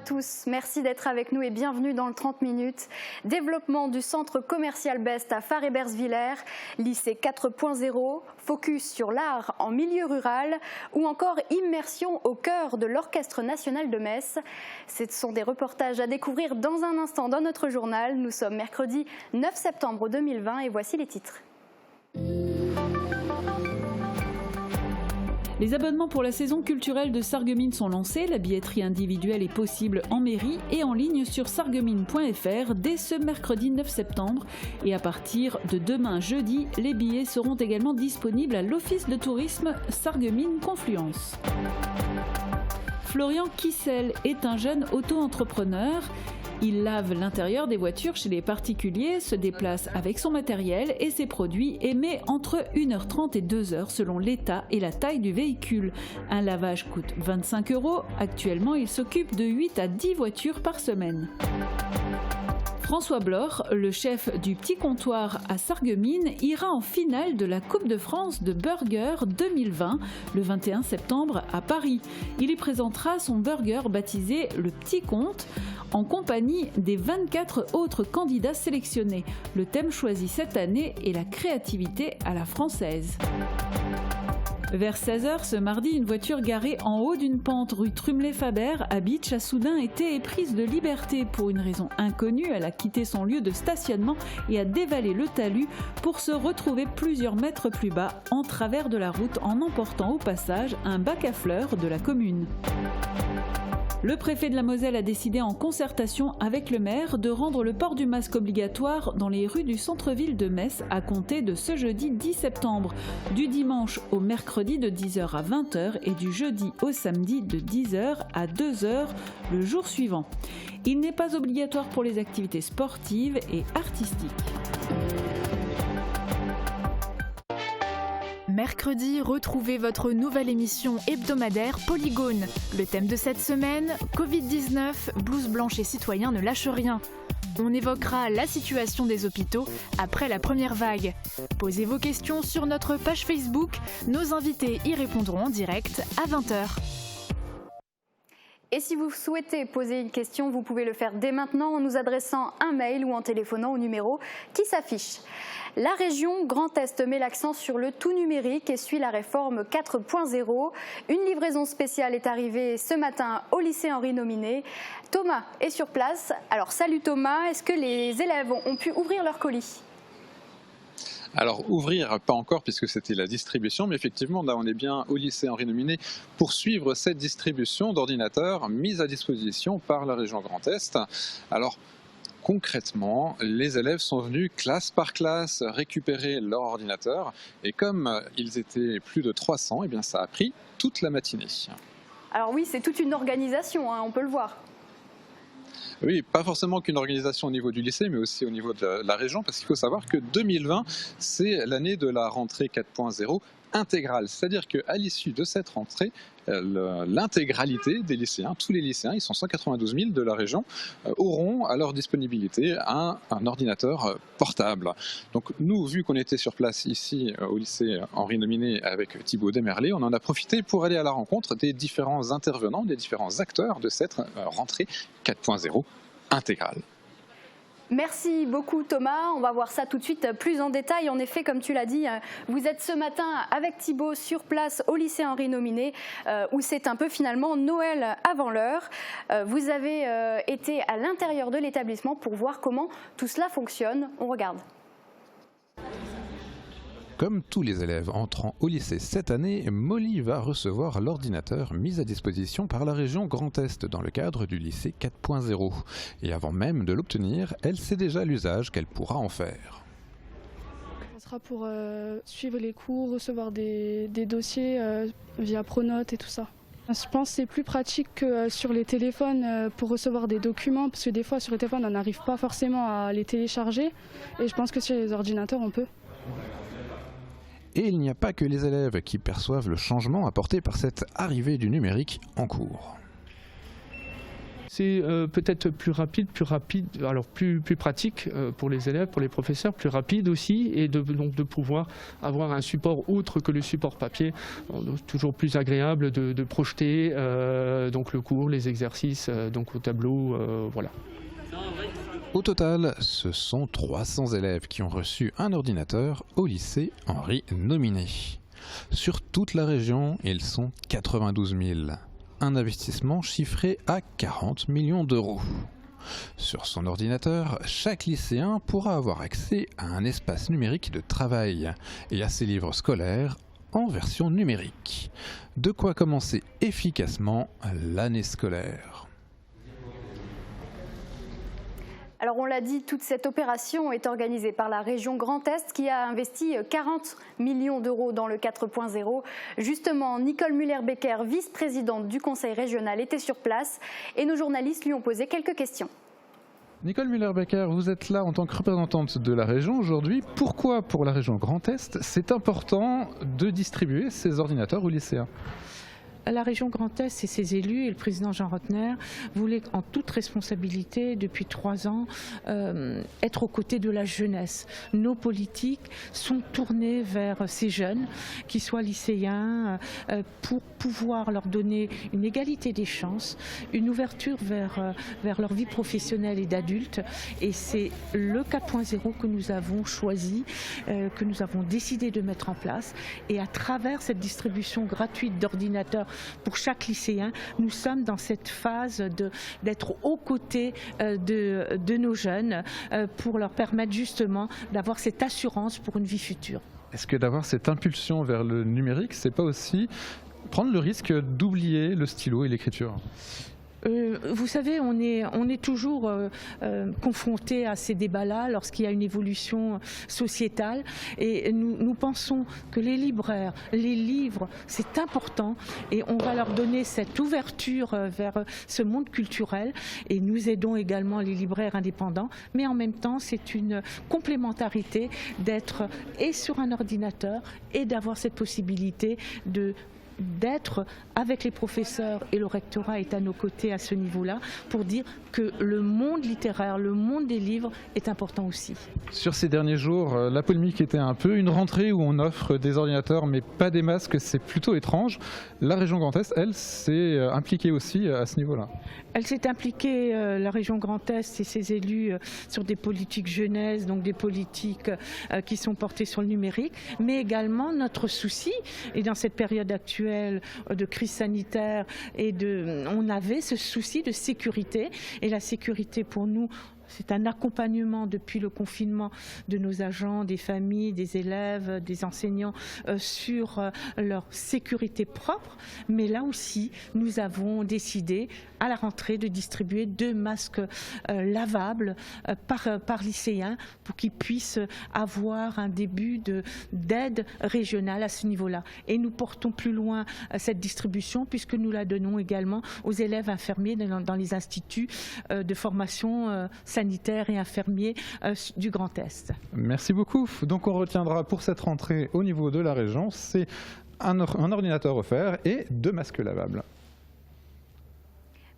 tous, merci d'être avec nous et bienvenue dans le 30 minutes. Développement du centre commercial Best à Fars-et-Bersviller, lycée 4.0, focus sur l'art en milieu rural ou encore immersion au cœur de l'Orchestre national de Metz. Ce sont des reportages à découvrir dans un instant dans notre journal. Nous sommes mercredi 9 septembre 2020 et voici les titres. Les abonnements pour la saison culturelle de Sarreguemines sont lancés. La billetterie individuelle est possible en mairie et en ligne sur sarreguemines.fr dès ce mercredi 9 septembre. Et à partir de demain jeudi, les billets seront également disponibles à l'Office de tourisme Sarreguemines Confluence. Florian Kissel est un jeune auto-entrepreneur. Il lave l'intérieur des voitures chez les particuliers, se déplace avec son matériel et ses produits et met entre 1h30 et 2h selon l'état et la taille du véhicule. Un lavage coûte 25 €. Actuellement, il s'occupe de 8 à 10 voitures par semaine. François Blore, le chef du Petit Comptoir à Sarreguemines, ira en finale de la Coupe de France de Burger 2020 le 21 septembre à Paris. Il y présentera son burger baptisé le Petit Compte en compagnie des 24 autres candidats sélectionnés. Le thème choisi cette année est la créativité à la française. Vers 16h ce mardi, une voiture garée en haut d'une pente rue Trumley-Faber à Bitche a soudain été éprise de liberté. Pour une raison inconnue, elle a quitté son lieu de stationnement et a dévalé le talus pour se retrouver plusieurs mètres plus bas en travers de la route en emportant au passage un bac à fleurs de la commune. Le préfet de la Moselle a décidé en concertation avec le maire de rendre le port du masque obligatoire dans les rues du centre-ville de Metz à compter de ce jeudi 10 septembre, du dimanche au mercredi de 10h à 20h et du jeudi au samedi de 10h à 2h le jour suivant. Il n'est pas obligatoire pour les activités sportives et artistiques. Mercredi, retrouvez votre nouvelle émission hebdomadaire Polygone. Le thème de cette semaine, Covid-19, blouse blanche et citoyens ne lâchent rien. On évoquera la situation des hôpitaux après la première vague. Posez vos questions sur notre page Facebook. Nos invités y répondront en direct à 20h. Et si vous souhaitez poser une question, vous pouvez le faire dès maintenant en nous adressant un mail ou en téléphonant au numéro qui s'affiche. La région Grand Est met l'accent sur le tout numérique et suit la réforme 4.0. Une livraison spéciale est arrivée ce matin au lycée Henri Nominé. Thomas est sur place. Alors salut Thomas, est-ce que les élèves ont pu ouvrir leur colis ? Alors ouvrir, pas encore puisque c'était la distribution, mais effectivement là on est bien au lycée Henri Nominé pour suivre cette distribution d'ordinateurs mise à disposition par la région Grand Est. Alors concrètement, les élèves sont venus classe par classe récupérer leur ordinateur et comme ils étaient plus de 300, eh bien ça a pris toute la matinée. Alors oui, c'est toute une organisation, on peut le voir. Oui, pas forcément qu'une organisation au niveau du lycée, mais aussi au niveau de la région, parce qu'il faut savoir que 2020, c'est l'année de la rentrée 4.0 intégrale. C'est-à-dire qu'à l'issue de cette rentrée, l'intégralité des lycéens, tous les lycéens, ils sont 192 000 de la région, auront à leur disponibilité un ordinateur portable. Donc nous, vu qu'on était sur place ici au lycée Henri Nominé avec Thibaut Desmerlet, on en a profité pour aller à la rencontre des différents intervenants, des différents acteurs de cette rentrée 4.0 intégrale. Merci beaucoup Thomas, on va voir ça tout de suite plus en détail. En effet, comme tu l'as dit, vous êtes ce matin avec Thibaut sur place au lycée Henri Nominé où c'est un peu finalement Noël avant l'heure. Vous avez été à l'intérieur de l'établissement pour voir comment tout cela fonctionne. On regarde. Comme tous les élèves entrant au lycée cette année, Molly va recevoir l'ordinateur mis à disposition par la région Grand Est dans le cadre du lycée 4.0. Et avant même de l'obtenir, elle sait déjà l'usage qu'elle pourra en faire. Ça sera pour suivre les cours, recevoir des dossiers via Pronote et tout ça. Je pense que c'est plus pratique que sur les téléphones pour recevoir des documents, parce que des fois sur les téléphones on n'arrive pas forcément à les télécharger. Et je pense que sur les ordinateurs on peut. Et il n'y a pas que les élèves qui perçoivent le changement apporté par cette arrivée du numérique en cours. C'est peut-être plus rapide, alors plus pratique pour les élèves, pour les professeurs, plus rapide aussi, et donc de pouvoir avoir un support autre que le support papier, toujours plus agréable de projeter donc le cours, les exercices donc au tableau, voilà. Au total, ce sont 300 élèves qui ont reçu un ordinateur au lycée Henri Nominé. Sur toute la région, ils sont 92 000. Un investissement chiffré à 40 millions d'euros. Sur son ordinateur, chaque lycéen pourra avoir accès à un espace numérique de travail et à ses livres scolaires en version numérique. De quoi commencer efficacement l'année scolaire. Alors on l'a dit, toute cette opération est organisée par la région Grand Est qui a investi 40 millions d'euros dans le 4.0. Justement, Nicole Müller-Becker, vice-présidente du conseil régional, était sur place et nos journalistes lui ont posé quelques questions. Nicole Müller-Becker, vous êtes là en tant que représentante de la région aujourd'hui. Pourquoi pour la région Grand Est, c'est important de distribuer ces ordinateurs aux lycéens ? La région Grand Est et ses élus et le président Jean Rotner voulaient en toute responsabilité depuis 3 ans être aux côtés de la jeunesse. Nos politiques sont tournées vers ces jeunes, qu'ils soient lycéens, pour pouvoir leur donner une égalité des chances, une ouverture vers leur vie professionnelle et d'adulte. Et c'est le 4.0 que nous avons choisi, que nous avons décidé de mettre en place. Et à travers cette distribution gratuite d'ordinateurs pour chaque lycéen, nous sommes dans cette phase d'être aux côtés de nos jeunes pour leur permettre justement d'avoir cette assurance pour une vie future. Est-ce que d'avoir cette impulsion vers le numérique, c'est pas aussi prendre le risque d'oublier le stylo et l'écriture ? Vous savez, on est toujours confronté à ces débats-là lorsqu'il y a une évolution sociétale et nous pensons que les libraires, les livres, c'est important et on va leur donner cette ouverture vers ce monde culturel et nous aidons également les libraires indépendants, mais en même temps c'est une complémentarité d'être et sur un ordinateur et d'avoir cette possibilité d'être avec les professeurs et le rectorat est à nos côtés à ce niveau-là pour dire que le monde littéraire, le monde des livres est important aussi. Sur ces derniers jours, la polémique était un peu une rentrée où on offre des ordinateurs mais pas des masques, c'est plutôt étrange. La région Grand Est, elle, s'est impliquée aussi à ce niveau-là. Elle s'est impliquée, la région Grand Est et ses élus, sur des politiques jeunesse, donc des politiques qui sont portées sur le numérique, mais également notre souci, et dans cette période actuelle de crise sanitaire, on avait ce souci de sécurité, et la sécurité pour nous, c'est un accompagnement depuis le confinement de nos agents, des familles, des élèves, des enseignants sur leur sécurité propre. Mais là aussi, nous avons décidé à la rentrée de distribuer 2 masques lavables par lycéen pour qu'ils puissent avoir un début d'aide régionale à ce niveau-là. Et nous portons plus loin cette distribution puisque nous la donnons également aux élèves infirmiers dans les instituts de formation sanitaires et infirmiers du Grand Est. Merci beaucoup. Donc on retiendra pour cette rentrée au niveau de la région, c'est un ordinateur offert et 2 masques lavables.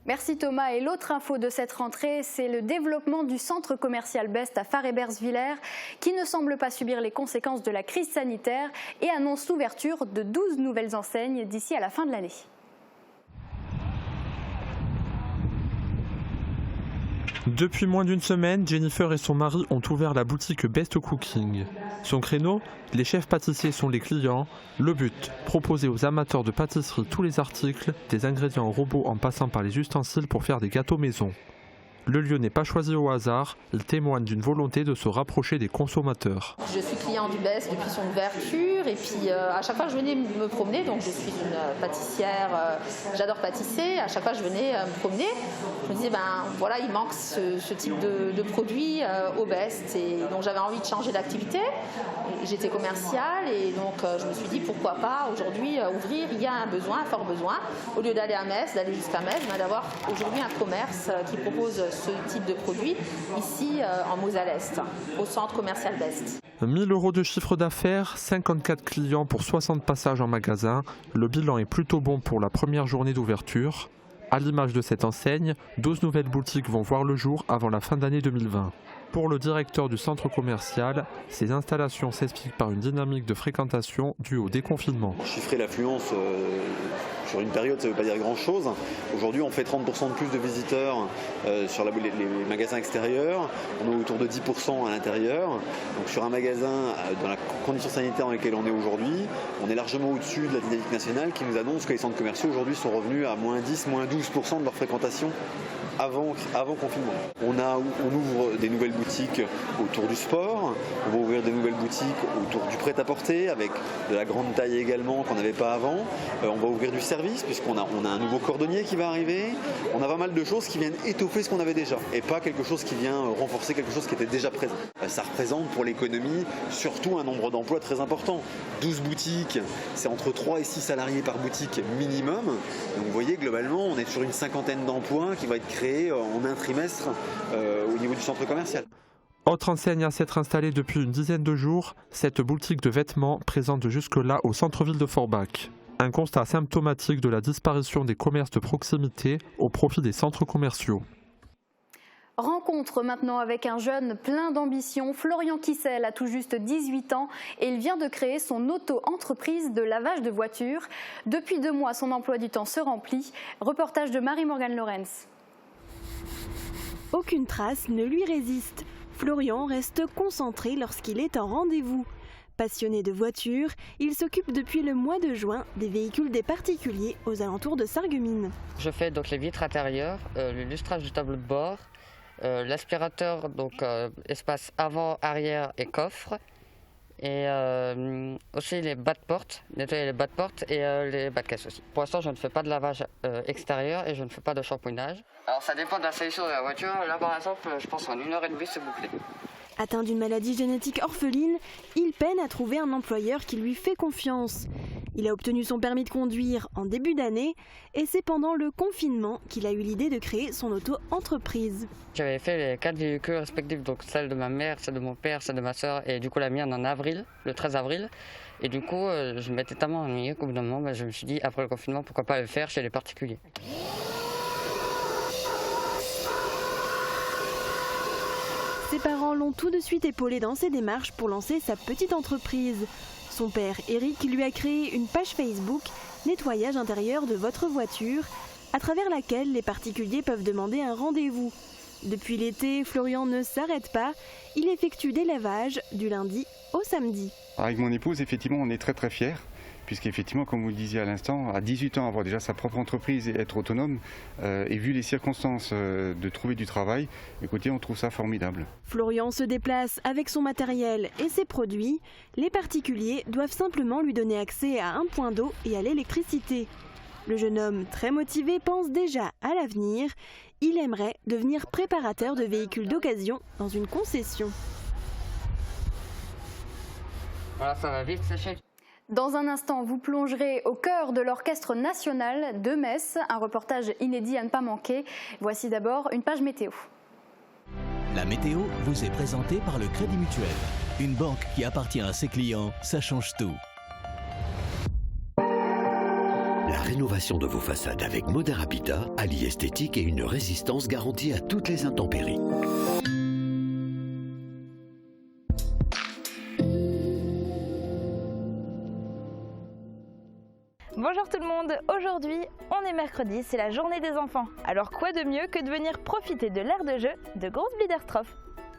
Merci Thomas. Et l'autre info de cette rentrée, c'est le développement du centre commercial Best à Fars-et-Bersvillers qui ne semble pas subir les conséquences de la crise sanitaire et annonce l'ouverture de 12 nouvelles enseignes d'ici à la fin de l'année. Depuis moins d'une semaine, Jennifer et son mari ont ouvert la boutique Best Cooking. Son créneau, les chefs pâtissiers sont les clients. Le but, proposer aux amateurs de pâtisserie tous les articles, des ingrédients robots en passant par les ustensiles pour faire des gâteaux maison. Le lieu n'est pas choisi au hasard, il témoigne d'une volonté de se rapprocher des consommateurs. Je suis client du Best depuis son ouverture et puis à chaque fois je venais me promener, donc je suis une pâtissière, j'adore pâtisser, à chaque fois je venais me promener, je me disais voilà il manque ce type de produit au Best et donc j'avais envie de changer d'activité, j'étais commerciale et donc je me suis dit pourquoi pas aujourd'hui ouvrir, il y a un fort besoin, au lieu d'aller à Metz, d'aller jusqu'à Metz, d'avoir aujourd'hui un commerce qui propose ce type de produit ici en Moselle-Est, au centre commercial Best. 1 000 € de chiffre d'affaires, 54 clients pour 60 passages en magasin. Le bilan est plutôt bon pour la première journée d'ouverture. À l'image de cette enseigne, 12 nouvelles boutiques vont voir le jour avant la fin d'année 2020. Pour le directeur du centre commercial, ces installations s'expliquent par une dynamique de fréquentation due au déconfinement. Chiffrer l'affluence sur une période, ça ne veut pas dire grand-chose. Aujourd'hui, on fait 30% de plus de visiteurs sur les magasins extérieurs. On est autour de 10% à l'intérieur. Donc sur un magasin, dans la condition sanitaire dans laquelle on est aujourd'hui, on est largement au-dessus de la dynamique nationale qui nous annonce que les centres commerciaux aujourd'hui sont revenus à moins 10, moins 12% de leur fréquentation avant confinement. On ouvre des nouvelles boutiques autour du sport, on va ouvrir des nouvelles boutiques autour du prêt-à-porter avec de la grande taille également qu'on n'avait pas avant. On va ouvrir du service puisqu'on a un nouveau cordonnier qui va arriver. On a pas mal de choses qui viennent étoffer ce qu'on avait déjà et pas quelque chose qui vient renforcer quelque chose qui était déjà présent. Ça représente pour l'économie surtout un nombre d'emplois très important. 12 boutiques, c'est entre 3 et 6 salariés par boutique minimum. Donc vous voyez, globalement, on est sur une cinquantaine d'emplois qui vont être créés en un trimestre au niveau du centre commercial. Autre enseigne à s'être installée depuis une dizaine de jours, cette boutique de vêtements présente jusque-là au centre-ville de Forbach. Un constat symptomatique de la disparition des commerces de proximité au profit des centres commerciaux. Rencontre maintenant avec un jeune plein d'ambition. Florian Kissel a tout juste 18 ans et il vient de créer son auto-entreprise de lavage de voitures. Depuis 2 mois, son emploi du temps se remplit. Reportage de Marie-Morgane Lorenz. Aucune trace ne lui résiste. Florian reste concentré lorsqu'il est en rendez-vous. Passionné de voitures, il s'occupe depuis le mois de juin des véhicules des particuliers aux alentours de Sarreguemines. Je fais donc les vitres intérieures, le lustrage du tableau de bord, l'aspirateur, donc espace avant, arrière et coffre. Et aussi les bas de porte, nettoyer les bas de porte et les bas de caisse aussi. Pour l'instant, je ne fais pas de lavage extérieur et je ne fais pas de shampooinage. Alors ça dépend de la solution de la voiture. Là par exemple, je pense qu'en 1h30 c'est bouclé. Atteint d'une maladie génétique orpheline, il peine à trouver un employeur qui lui fait confiance. Il a obtenu son permis de conduire en début d'année et c'est pendant le confinement qu'il a eu l'idée de créer son auto-entreprise. J'avais fait les 4 véhicules respectifs, donc celle de ma mère, celle de mon père, celle de ma soeur et du coup la mienne en avril, le 13 avril. Et du coup, je m'étais tellement ennuyé qu'au bout d'un moment, je me suis dit après le confinement, pourquoi pas le faire chez les particuliers. Ses parents l'ont tout de suite épaulé dans ses démarches pour lancer sa petite entreprise. Son père, Eric, lui a créé une page Facebook « Nettoyage intérieur de votre voiture » à travers laquelle les particuliers peuvent demander un rendez-vous. Depuis l'été, Florian ne s'arrête pas. Il effectue des lavages du lundi au samedi. Avec mon épouse, effectivement, on est très fiers. Puisqu'effectivement, comme vous le disiez à l'instant, à 18 ans, avoir déjà sa propre entreprise et être autonome, et vu les circonstances de trouver du travail, écoutez, on trouve ça formidable. Florian se déplace avec son matériel et ses produits. Les particuliers doivent simplement lui donner accès à un point d'eau et à l'électricité. Le jeune homme, très motivé, pense déjà à l'avenir. Il aimerait devenir préparateur de véhicules d'occasion dans une concession. Voilà, ça va vite sécher. Dans un instant, vous plongerez au cœur de l'Orchestre national de Metz. Un reportage inédit à ne pas manquer. Voici d'abord une page météo. La météo vous est présentée par le Crédit Mutuel. Une banque qui appartient à ses clients, ça change tout. La rénovation de vos façades avec Modern Habitat allie esthétique et une résistance garantie à toutes les intempéries. Bonjour tout le monde, aujourd'hui on est mercredi, c'est la journée des enfants. Alors quoi de mieux que de venir profiter de l'aire de jeu de Großbliedersdorf.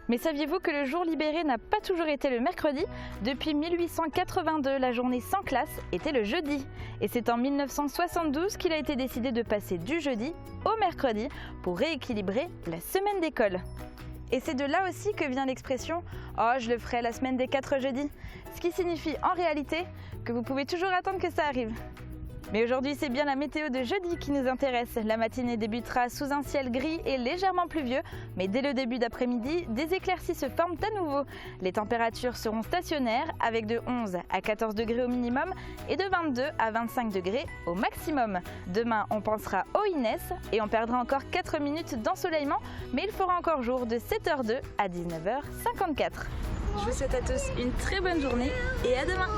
Mais saviez-vous que le jour libéré n'a pas toujours été le mercredi? Depuis 1882, la journée sans classe était le jeudi. Et c'est en 1972 qu'il a été décidé de passer du jeudi au mercredi pour rééquilibrer la semaine d'école. Et c'est de là aussi que vient l'expression « Oh, je le ferai la semaine des 4 jeudis », ce qui signifie en réalité que vous pouvez toujours attendre que ça arrive. Mais aujourd'hui, c'est bien la météo de jeudi qui nous intéresse. La matinée débutera sous un ciel gris et légèrement pluvieux, mais dès le début d'après-midi, des éclaircies se forment à nouveau. Les températures seront stationnaires avec de 11 à 14 degrés au minimum et de 22 à 25 degrés au maximum. Demain, on pensera au Inès et on perdra encore 4 minutes d'ensoleillement, mais il fera encore jour de 7h02 à 19h54. Je vous souhaite à tous une très bonne journée et à demain.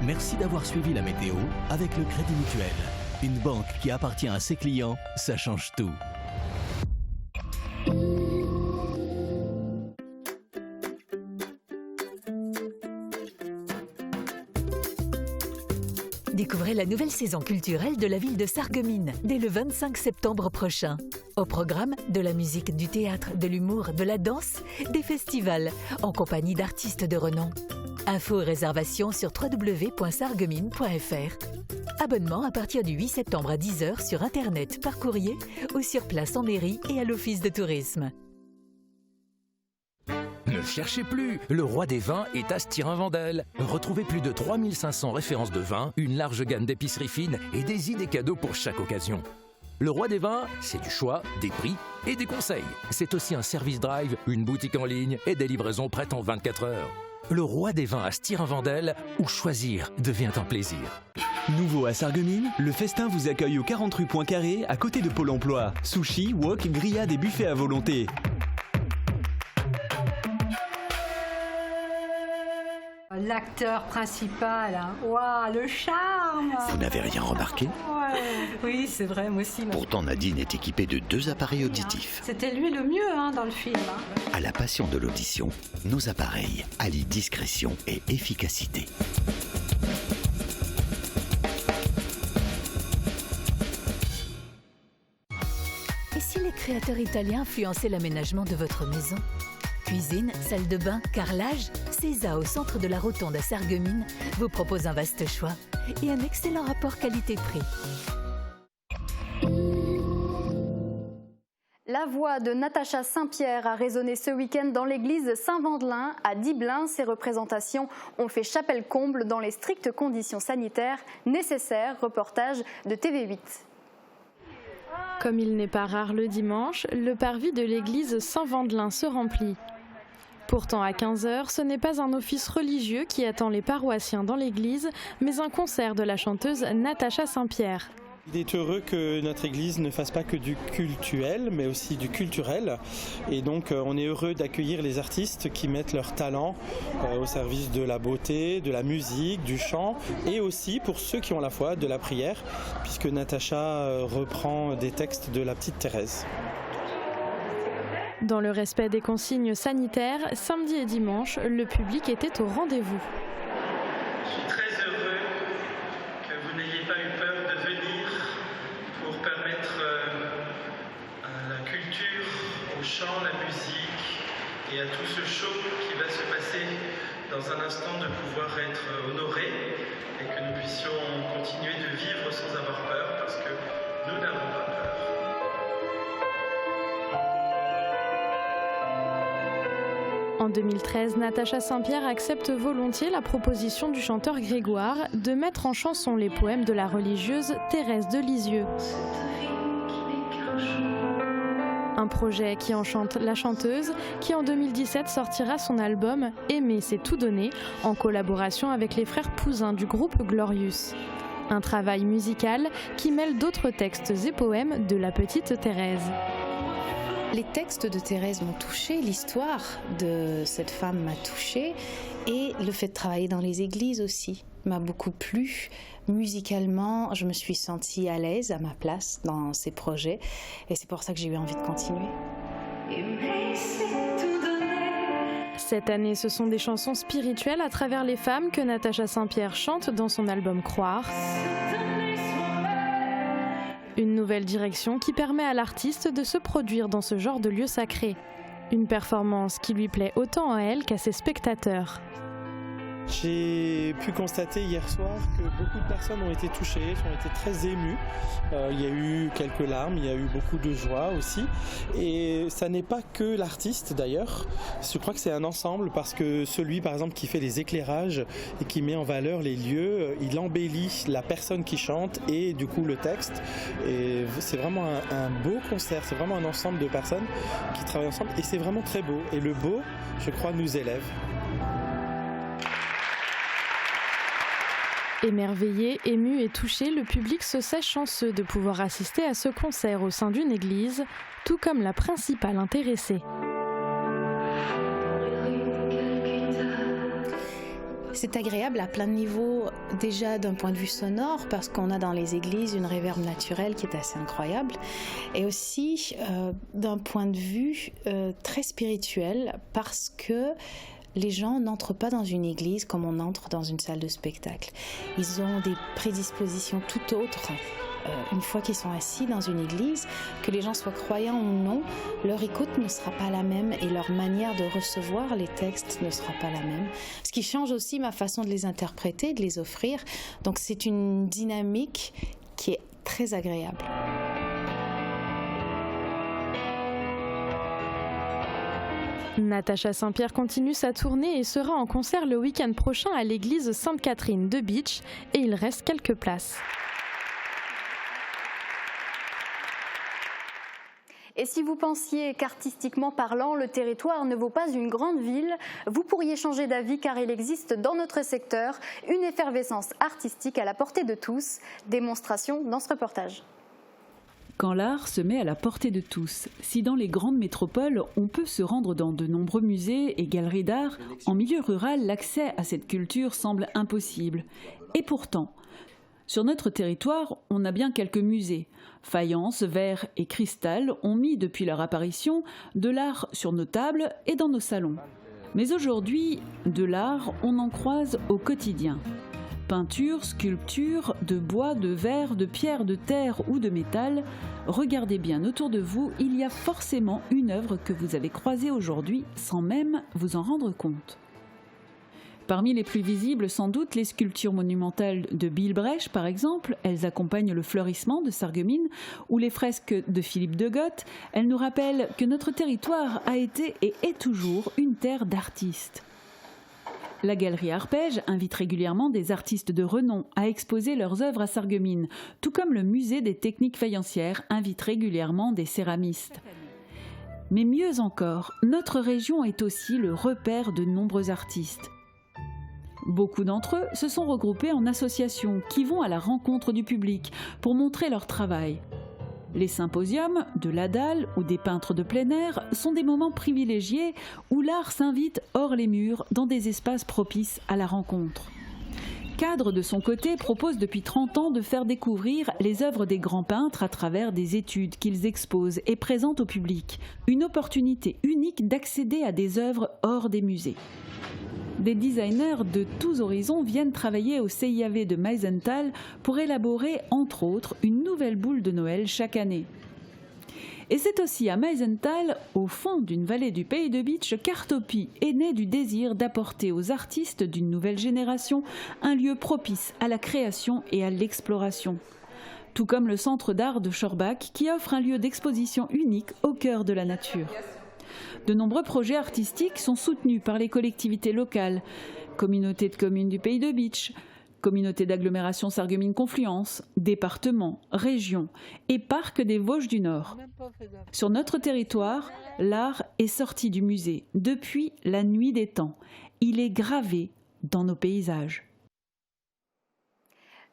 Merci d'avoir suivi la météo avec le Crédit Mutuel. Une banque qui appartient à ses clients, ça change tout. Découvrez la nouvelle saison culturelle de la ville de Sarreguemines dès le 25 septembre prochain. Au programme, de la musique, du théâtre, de l'humour, de la danse, des festivals, en compagnie d'artistes de renom. Infos et réservations sur www.sarreguemines.fr. Abonnement à partir du 8 septembre à 10h sur Internet, par courrier ou sur place en mairie et à l'office de tourisme. Ne cherchez plus, le roi des vins est à Stirin-Wendel. Retrouvez plus de 3500 références de vins, une large gamme d'épiceries fines et des idées cadeaux pour chaque occasion. Le roi des vins, c'est du choix, des prix et des conseils. C'est aussi un service drive, une boutique en ligne et des livraisons prêtes en 24 heures. Le roi des vins à Stirin-Wendel, où choisir devient un plaisir. Nouveau à Sarreguemines, le festin vous accueille au 40 rue Poincaré, à côté de Pôle emploi. Sushi, wok, grillades et buffets à volonté. L'acteur principal, hein. Waouh, le charme! Vous n'avez rien remarqué? Ouais. Oui, c'est vrai, moi aussi. Pourtant, Nadine est équipée de 2 appareils auditifs. C'était lui le mieux dans le film. À la passion de l'audition, nos appareils allient discrétion et efficacité. Et si les créateurs italiens influençaient l'aménagement de votre maison? Cuisine, salle de bain, carrelage, Cesa au centre de la Rotonde à Sarreguemines vous propose un vaste choix et un excellent rapport qualité-prix. La voix de Natacha Saint-Pierre a résonné ce week-end dans l'église Saint-Vendelin à Diblin. Ces représentations ont fait chapelle comble dans les strictes conditions sanitaires nécessaires. Reportage de TV8. Comme il n'est pas rare le dimanche, le parvis de l'église Saint-Vendelin se remplit. Pourtant à 15h, ce n'est pas un office religieux qui attend les paroissiens dans l'église, mais un concert de la chanteuse Natacha Saint-Pierre. Il est heureux que notre église ne fasse pas que du cultuel, mais aussi du culturel. Et donc on est heureux d'accueillir les artistes qui mettent leur talent au service de la beauté, de la musique, du chant, et aussi pour ceux qui ont la foi, de la prière, puisque Natacha reprend des textes de la petite Thérèse. Dans le respect des consignes sanitaires, samedi et dimanche, le public était au rendez-vous. Je suis très heureux que vous n'ayez pas eu peur de venir pour permettre à la culture, au chant, la musique et à tout ce show qui va se passer dans un instant de pouvoir être honorés et que nous puissions continuer de vivre sans avoir peur parce que nous n'avons pas peur. En 2013, Natacha Saint-Pierre accepte volontiers la proposition du chanteur Grégoire de mettre en chanson les poèmes de la religieuse Thérèse de Lisieux. Un projet qui enchante la chanteuse, qui en 2017 sortira son album « Aimer, c'est tout donner » en collaboration avec les frères Pouzin du groupe Glorious. Un travail musical qui mêle d'autres textes et poèmes de la petite Thérèse. Les textes de Thérèse m'ont touchée, l'histoire de cette femme m'a touchée et le fait de travailler dans les églises aussi m'a beaucoup plu. Musicalement, je me suis sentie à l'aise, à ma place dans ces projets et c'est pour ça que j'ai eu envie de continuer. Cette année, ce sont des chansons spirituelles à travers les femmes que Natacha Saint-Pierre chante dans son album Croire. Une nouvelle direction qui permet à l'artiste de se produire dans ce genre de lieu sacré. Une performance qui lui plaît autant à elle qu'à ses spectateurs. J'ai pu constater hier soir que beaucoup de personnes ont été touchées, ont été très émues. Il y a eu quelques larmes, il y a eu beaucoup de joie aussi. Et ça n'est pas que l'artiste d'ailleurs. Je crois que c'est un ensemble parce que celui par exemple qui fait les éclairages et qui met en valeur les lieux, il embellit la personne qui chante et du coup le texte. Et c'est vraiment un beau concert, c'est vraiment un ensemble de personnes qui travaillent ensemble et c'est vraiment très beau. Et le beau, je crois, nous élève. Émerveillé, ému et touché, le public se sait chanceux de pouvoir assister à ce concert au sein d'une église, tout comme la principale intéressée. C'est agréable à plein de niveaux, déjà d'un point de vue sonore, parce qu'on a dans les églises une réverb naturelle qui est assez incroyable, et aussi d'un point de vue très spirituel, parce que les gens n'entrent pas dans une église comme on entre dans une salle de spectacle. Ils ont des prédispositions tout autres. Une fois qu'ils sont assis dans une église, que les gens soient croyants ou non, leur écoute ne sera pas la même et leur manière de recevoir les textes ne sera pas la même. Ce qui change aussi ma façon de les interpréter, de les offrir. Donc c'est une dynamique qui est très agréable. Natacha Saint-Pierre continue sa tournée et sera en concert le week-end prochain à l'église Sainte-Catherine de Bitche et il reste quelques places. Et si vous pensiez qu'artistiquement parlant, le territoire ne vaut pas une grande ville, vous pourriez changer d'avis car il existe dans notre secteur une effervescence artistique à la portée de tous. Démonstration dans ce reportage. Quand l'art se met à la portée de tous, si dans les grandes métropoles, on peut se rendre dans de nombreux musées et galeries d'art, en milieu rural, l'accès à cette culture semble impossible. Et pourtant, sur notre territoire, on a bien quelques musées. Faïence, verre et cristal ont mis depuis leur apparition de l'art sur nos tables et dans nos salons. Mais aujourd'hui, de l'art, on en croise au quotidien. Peinture, sculpture, de bois, de verre, de pierre, de terre ou de métal, regardez bien autour de vous, il y a forcément une œuvre que vous avez croisée aujourd'hui sans même vous en rendre compte. Parmi les plus visibles, sans doute, les sculptures monumentales de Bilbrech, par exemple. Elles accompagnent le fleurissement de Sarreguemines, ou les fresques de Philippe de Goth. Elles nous rappellent que notre territoire a été et est toujours une terre d'artistes. La galerie Arpège invite régulièrement des artistes de renom à exposer leurs œuvres à Sarreguemines, tout comme le musée des techniques faïencières invite régulièrement des céramistes. Mais mieux encore, notre région est aussi le repère de nombreux artistes. Beaucoup d'entre eux se sont regroupés en associations qui vont à la rencontre du public pour montrer leur travail. Les symposiums de l'ADAL ou des peintres de plein air sont des moments privilégiés où l'art s'invite hors les murs dans des espaces propices à la rencontre. Cadre, de son côté, propose depuis 30 ans de faire découvrir les œuvres des grands peintres à travers des études qu'ils exposent et présentent au public. Une opportunité unique d'accéder à des œuvres hors des musées. Des designers de tous horizons viennent travailler au CIAV de Meisenthal pour élaborer, entre autres, une nouvelle boule de Noël chaque année. Et c'est aussi à Meisenthal, au fond d'une vallée du pays de Bitche, qu'Artopi est né du désir d'apporter aux artistes d'une nouvelle génération un lieu propice à la création et à l'exploration. Tout comme le centre d'art de Schorbach qui offre un lieu d'exposition unique au cœur de la nature. De nombreux projets artistiques sont soutenus par les collectivités locales, communauté de communes du pays de Bitche, communauté d'agglomération Sarreguemines-Confluence, départements, régions et parcs des Vosges du Nord. Sur notre territoire, l'art est sorti du musée depuis la nuit des temps. Il est gravé dans nos paysages.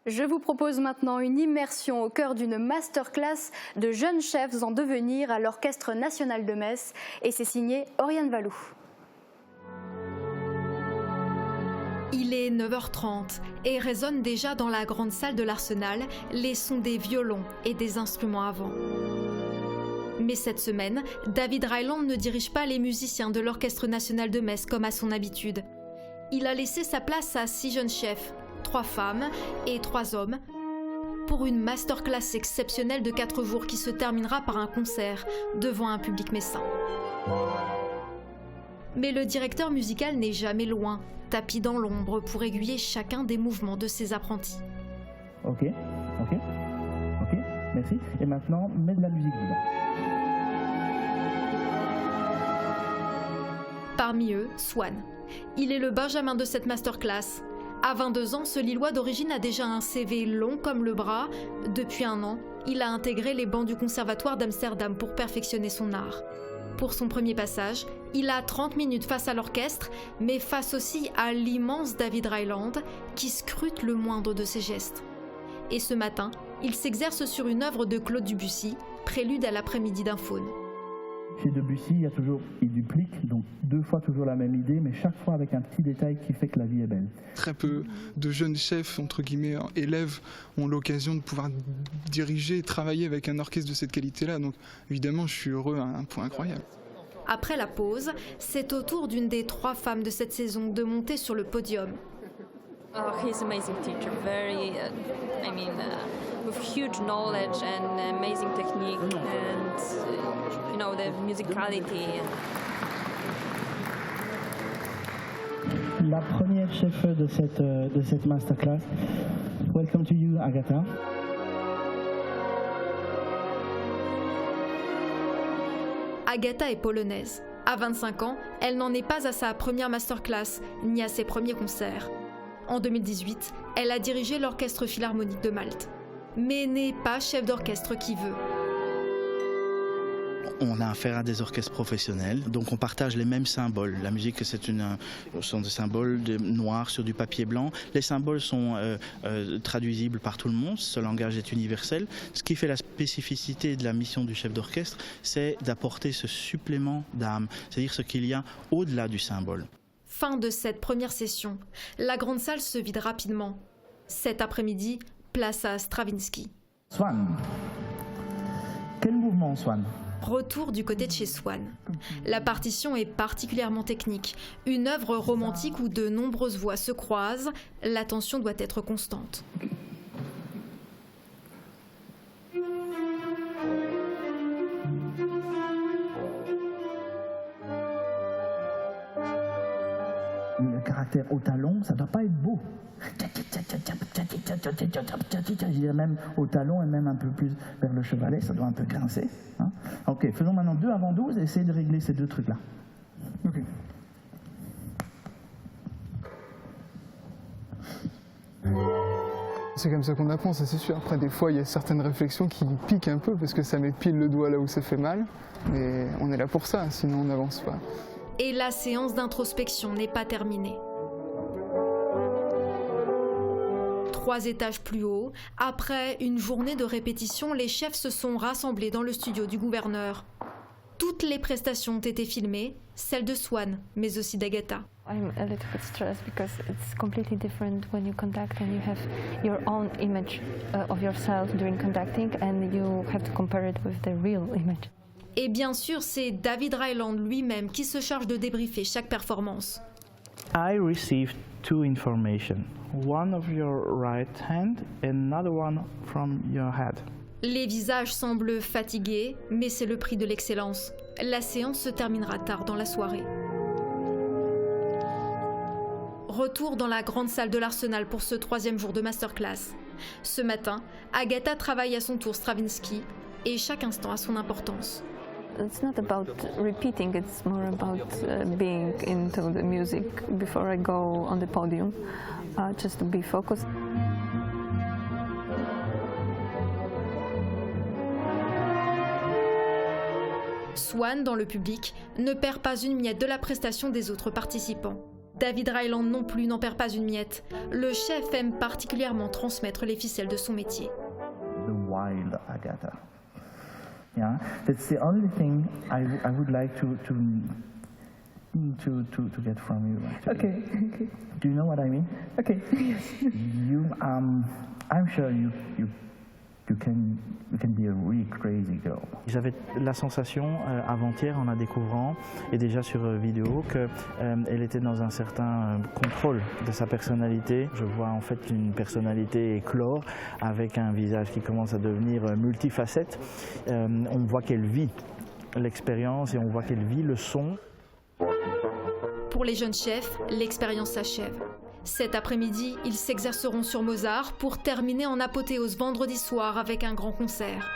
Je vous propose maintenant une immersion au cœur d'une masterclass de jeunes chefs en devenir à l'Orchestre national de Metz et c'est signé Oriane Valou. Il est 9h30 et résonnent déjà dans la grande salle de l'Arsenal les sons des violons et des instruments à vent. Mais cette semaine, David Ryland ne dirige pas les musiciens de l'Orchestre national de Metz comme à son habitude. Il a laissé sa place à 6 jeunes chefs, 3 femmes et 3 hommes, pour une masterclass exceptionnelle de 4 jours qui se terminera par un concert devant un public messin. Mais le directeur musical n'est jamais loin, tapis dans l'ombre pour aiguiller chacun des mouvements de ses apprentis. Ok, merci. Et maintenant, mets de la musique dedans. Parmi eux, Swan. Il est le Benjamin de cette masterclass. À 22 ans, ce Lillois d'origine a déjà un CV long comme le bras. Depuis 1 an, il a intégré les bancs du Conservatoire d'Amsterdam pour perfectionner son art. Pour son premier passage, il a 30 minutes face à l'orchestre, mais face aussi à l'immense David Ryland, qui scrute le moindre de ses gestes. Et ce matin, il s'exerce sur une œuvre de Claude Debussy, prélude à l'après-midi d'un faune. Chez Debussy, il duplique, donc 2 fois toujours la même idée, mais chaque fois avec un petit détail qui fait que la vie est belle. Très peu de jeunes chefs, entre guillemets, élèves, ont l'occasion de pouvoir diriger et travailler avec un orchestre de cette qualité-là. Donc évidemment, je suis heureux à un point incroyable. Après la pause, c'est au tour d'une des 3 femmes de cette saison de monter sur le podium. He's an amazing teacher, with huge knowledge and amazing technique and the musicality. La première chef de cette masterclass. Welcome to you, Agatha. Agatha est polonaise. À 25 ans, elle n'en est pas à sa première masterclass, ni à ses premiers concerts. En 2018, elle a dirigé l'Orchestre Philharmonique de Malte. Mais n'est pas chef d'orchestre qui veut. On a affaire à des orchestres professionnels, donc on partage les mêmes symboles. La musique, sont des symboles noirs sur du papier blanc. Les symboles sont traduisibles par tout le monde, ce langage est universel. Ce qui fait la spécificité de la mission du chef d'orchestre, c'est d'apporter ce supplément d'âme, c'est-à-dire ce qu'il y a au-delà du symbole. Fin de cette première session. La grande salle se vide rapidement. Cet après-midi, place à Stravinsky. Swann. Quel mouvement, Swann? Retour du côté de chez Swann. La partition est particulièrement technique. Une œuvre romantique où de nombreuses voix se croisent. L'attention doit être constante. Le caractère au talon, ça ne doit pas être beau. Je dirais même au talon et même un peu plus vers le chevalet, ça doit un peu grincer. Hein. Ok, faisons maintenant 2 avant 12 et essayez de régler ces 2 trucs-là. Okay. C'est comme ça qu'on apprend, ça c'est sûr. Après, des fois, il y a certaines réflexions qui piquent un peu parce que ça met pile le doigt là où ça fait mal. Mais on est là pour ça, sinon on n'avance pas. Et la séance d'introspection n'est pas terminée. 3 étages plus haut, après une journée de répétition, les chefs se sont rassemblés dans le studio du gouverneur. Toutes les prestations ont été filmées, celles de Swann, mais aussi d'Agatha. I'm a little bit stressed because it's completely different when you conduct and you have your own image of yourself during conducting and you have to compare it with the real image. Et bien sûr, c'est David Ryland lui-même qui se charge de débriefer chaque performance. I received 2 information. One of your right hand and another one from your head. Les visages semblent fatigués, mais c'est le prix de l'excellence. La séance se terminera tard dans la soirée. Retour dans la grande salle de l'Arsenal pour ce 3e jour de masterclass. Ce matin, Agatha travaille à son tour Stravinsky et chaque instant a son importance. It's not about repeating, it's more about being into the music before I go on the podium, just to be focused. Swann, dans le public, ne perd pas une miette de la prestation des autres participants. David Ryland non plus n'en perd pas une miette. Le chef aime particulièrement transmettre les ficelles de son métier. The wild Agatha. Yeah, that's the only thing I would like to get from you. Actually. Okay. Do you know what I mean? Okay. You, I'm sure you can be a really crazy girl. J'avais la sensation avant-hier en la découvrant et déjà sur vidéo qu'elle était dans un certain contrôle de sa personnalité. Je vois en fait une personnalité éclore avec un visage qui commence à devenir multifacette. On voit qu'elle vit l'expérience et on voit qu'elle vit le son. Pour les jeunes chefs, l'expérience s'achève. Cet après-midi, ils s'exerceront sur Mozart pour terminer en apothéose vendredi soir avec un grand concert.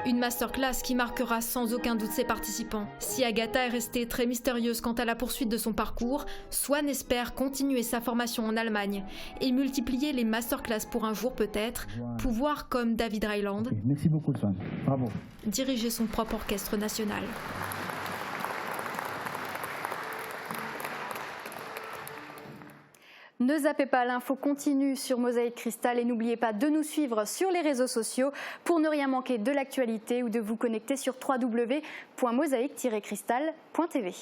Une masterclass qui marquera sans aucun doute ses participants. Si Agatha est restée très mystérieuse quant à la poursuite de son parcours, Swann espère continuer sa formation en Allemagne et multiplier les masterclass pour un jour peut-être, pouvoir, comme David Ryland, Merci beaucoup, Swann. Bravo. Diriger son propre orchestre national. Ne zappez pas, l'info continue sur Mosaïque Cristal et n'oubliez pas de nous suivre sur les réseaux sociaux pour ne rien manquer de l'actualité ou de vous connecter sur www.mosaïque-cristal.tv.